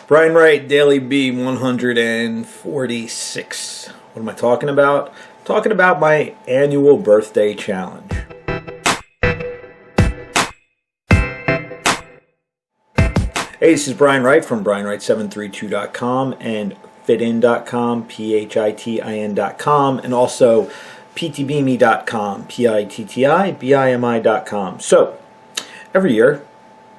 Brian Wright, Daily B 146. What am I talking about? Talking about my annual birthday challenge. Hey, this is Brian Wright from BrianWright732.com and fitin.com, PHITIN.com, and also ptbimi.com, PITTIBIMI.com. So, every year,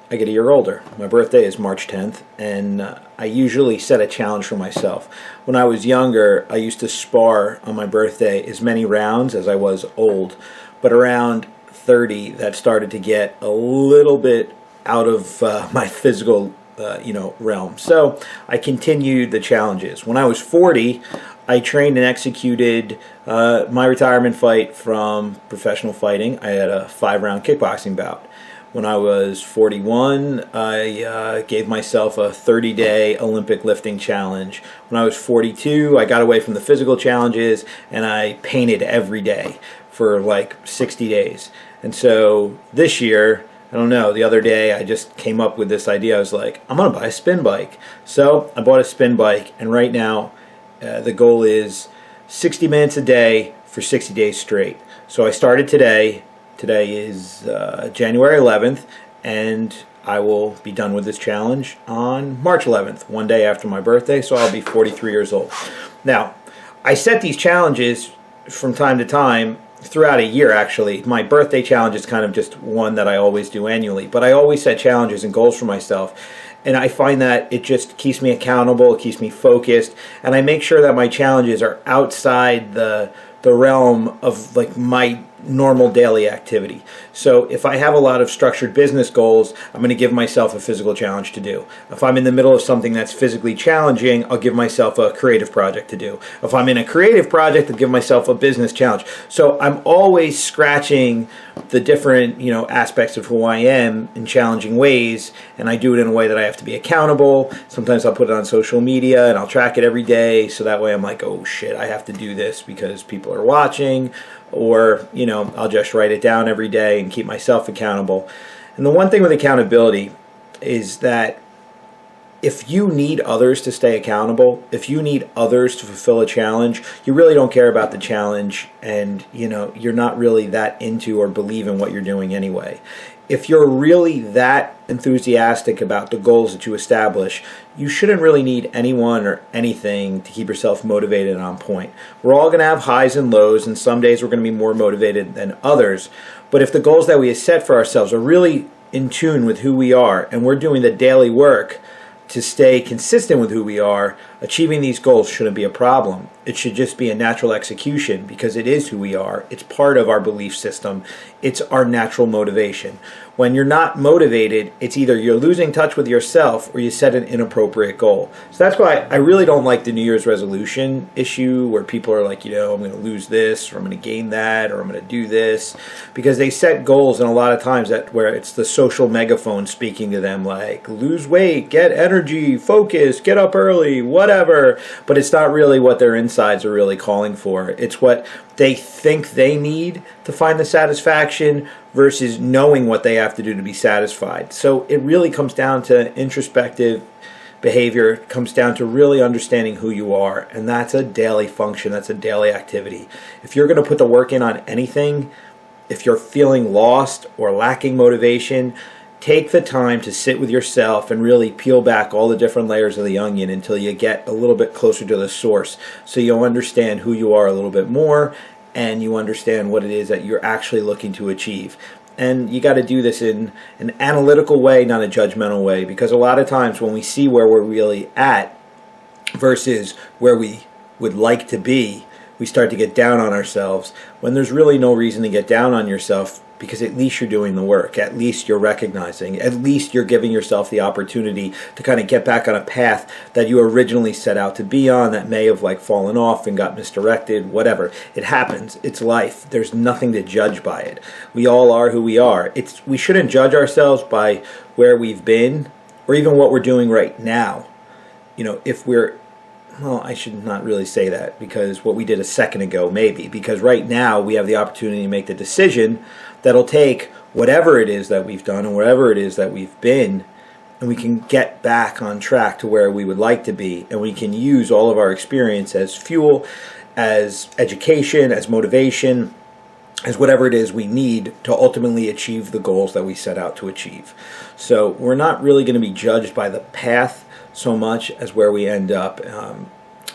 I get a year older. My birthday is March 10th, and I usually set a challenge for myself. When I was younger, I used to spar on my birthday as many rounds as I was old, but around 30, that started to get a little bit out of my physical realm. So I continued the challenges. When I was 40, I trained and executed my retirement fight from professional fighting. I had a 5-round kickboxing bout. When I was 41, I gave myself a 30-day Olympic lifting challenge. When I was 42, I got away from the physical challenges and I painted every day for like 60 days. And so this year, I don't know, the other day I just came up with this idea. I was like, I'm going to buy a spin bike. So I bought a spin bike, and right now the goal is 60 minutes a day for 60 days straight. So I started today. Today is January 11th, and I will be done with this challenge on March 11th, one day after my birthday, so I'll be 43 years old. Now, I set these challenges from time to time throughout a year, actually. My birthday challenge is kind of just one that I always do annually, but I always set challenges and goals for myself, and I find that it just keeps me accountable, it keeps me focused, and I make sure that my challenges are outside the realm of like my normal daily activity. So if I have a lot of structured business goals, I'm going to give myself a physical challenge to do. If I'm in the middle of something that's physically challenging, I'll give myself a creative project to do. If I'm in a creative project, I'll give myself a business challenge. So I'm always scratching the different, aspects of who I am in challenging ways, and I do it in a way that I have to be accountable. Sometimes I'll put it on social media and I'll track it every day, so that way I'm like, oh shit, I have to do this because people are watching. Or, I'll just write it down every day and keep myself accountable. And the one thing with accountability is that if you need others to stay accountable, if you need others to fulfill a challenge, you really don't care about the challenge, and, you're not really that into or believe in what you're doing anyway. If you're really that enthusiastic about the goals that you establish, you shouldn't really need anyone or anything to keep yourself motivated and on point. We're all going to have highs and lows, and some days we're going to be more motivated than others. But if the goals that we set for ourselves are really in tune with who we are, and we're doing the daily work to stay consistent with who we are, achieving these goals shouldn't be a problem. It should just be a natural execution because it is who we are. It's part of our belief system. It's our natural motivation. When you're not motivated, it's either you're losing touch with yourself or you set an inappropriate goal. So that's why I really don't like the New Year's resolution issue where people are like, I'm going to lose this, or I'm going to gain that, or I'm going to do this, because they set goals, and a lot of times where it's the social megaphone speaking to them like, lose weight, get energy, focus, get up early, whatever, but it's not really what their insides are really calling for. It's what they think they need to find the satisfaction versus knowing what they have to do to be satisfied. So it really comes down to introspective behavior. It comes down to really understanding who you are, and that's a daily function, that's a daily activity. If you're going to put the work in on anything, if you're feeling lost or lacking motivation, take the time to sit with yourself and really peel back all the different layers of the onion until you get a little bit closer to the source, so you'll understand who you are a little bit more, and you understand what it is that you're actually looking to achieve. And you got to do this in an analytical way, not a judgmental way, because a lot of times when we see where we're really at versus where we would like to be, we start to get down on ourselves when there's really no reason to get down on yourself, because at least you're doing the work, at least you're recognizing, at least you're giving yourself the opportunity to kind of get back on a path that you originally set out to be on that may have fallen off and got misdirected, whatever. It happens. It's life. There's nothing to judge by it. We all are who we are. We shouldn't judge ourselves by where we've been or even what we're doing right now. Well, I should not really say that, because what we did a second ago, maybe, because right now we have the opportunity to make the decision that'll take whatever it is that we've done and wherever it is that we've been and we can get back on track to where we would like to be, and we can use all of our experience as fuel, as education, as motivation, as whatever it is we need to ultimately achieve the goals that we set out to achieve. So we're not really going to be judged by the path so much as where we end up.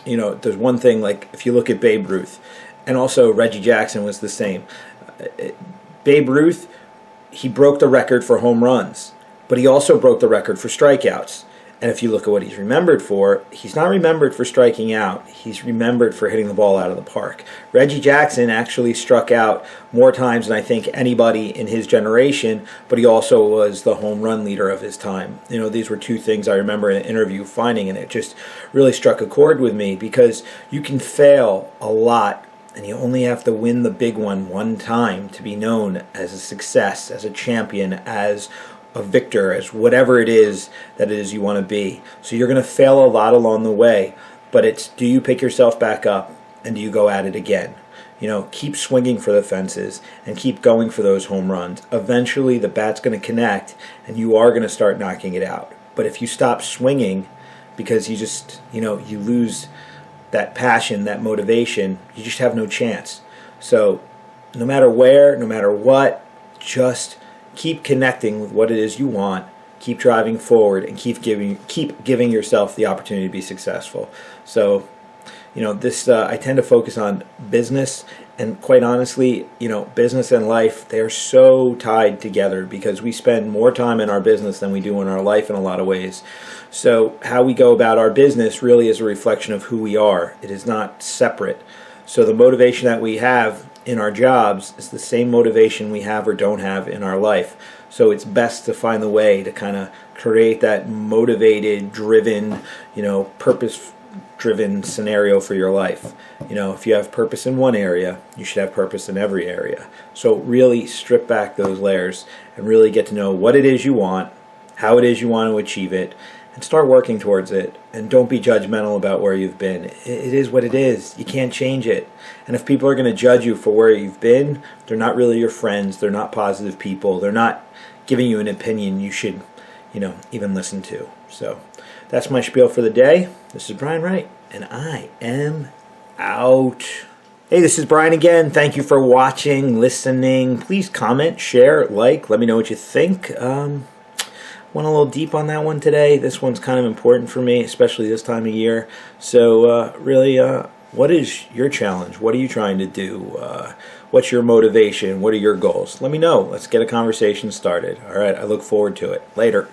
There's one thing, like if you look at Babe Ruth, and also Reggie Jackson was the same. Babe Ruth, he broke the record for home runs, but he also broke the record for strikeouts. And if you look at what he's remembered for, he's not remembered for striking out. He's remembered for hitting the ball out of the park. Reggie Jackson actually struck out more times than I think anybody in his generation, but he also was the home run leader of his time. These were two things I remember in an interview finding, and it just really struck a chord with me, because you can fail a lot, and you only have to win the big one time to be known as a success, as a champion, as a victor, as whatever it is that it is you want to be. So you're going to fail a lot along the way, but it's, do you pick yourself back up and do you go at it again? Keep swinging for the fences and keep going for those home runs. Eventually the bat's going to connect and you are going to start knocking it out. But if you stop swinging because you just, you lose that passion, that motivation, you just have no chance. So no matter where, no matter what, just keep connecting with what it is you want, keep driving forward, and keep giving yourself the opportunity to be successful. So, I tend to focus on business, and quite honestly, business and life, they're so tied together because we spend more time in our business than we do in our life in a lot of ways. So how we go about our business really is a reflection of who we are. It is not separate. So the motivation that we have in our jobs is the same motivation we have or don't have in our life. So it's best to find the way to kind of create that motivated, driven, purpose-driven scenario for your life. If you have purpose in one area, you should have purpose in every area. So really strip back those layers and really get to know what it is you want, how it is you want to achieve it, and start working towards it. And don't be judgmental about where you've been. It is what it is. You can't change it. And if people are going to judge you for where you've been, they're not really your friends. They're not positive people. They're not giving you an opinion you should, even listen to. So that's my spiel for the day. This is Brian Wright, and I am out. Hey, this is Brian again. Thank you for watching, listening. Please comment, share, like. Let me know what you think. Went a little deep on that one today. This one's kind of important for me, especially this time of year. So really, what is your challenge? What are you trying to do? What's your motivation? What are your goals? Let me know. Let's get a conversation started. All right, I look forward to it. Later.